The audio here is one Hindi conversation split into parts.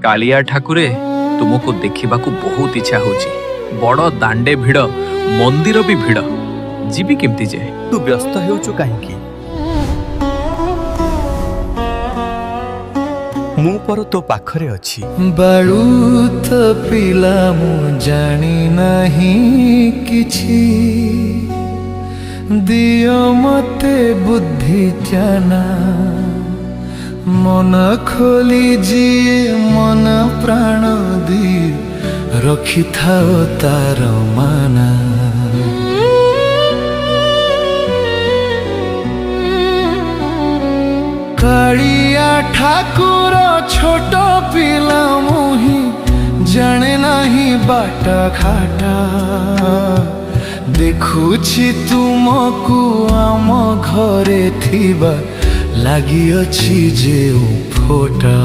कालिया ठाकुरे तुमको देखा बहुत इच्छा होची। बड़ दांडे भिड़ मंदिर भी भिड़ जीवी केमती जे तू व्यस्त हेउचु काहींकी मु पर तो पाखरे अछि बाळूत पिला मु जानी नहीं किछि दियो मते बुद्धि जाना मन खोली जिए मन प्राण दी रखी थाओ तार माना कालिया ठाकुर छोट पिला मुही जाने नहीं बाटा घाटा देखुछि तुमको आम घरे थिबा लागी अछि जे फोटा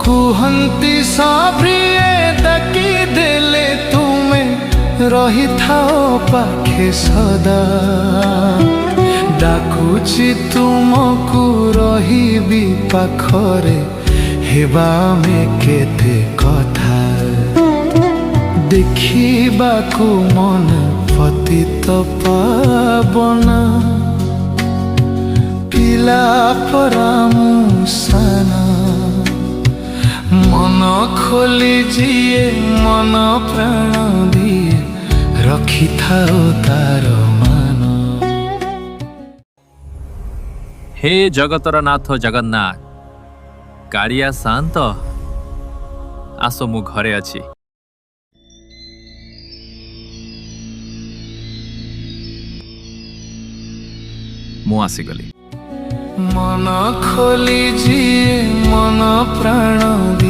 कुहंती साब्रिए दकी देले तुमे रही थाओ पाखे सदा डाकुछि तुमको रहिबी पाखरे हेबा में केते कथा देखिबाकु मन पतित पावना पिला परामु साना मन खोली जिए मन प्राण दिए रखी थाओ तार मान। हे जगतर नाथ जगन्नाथ कालिया शांत आसो मु घरे अछि। मु आसीगली मन खोली जिए मन प्राण दिए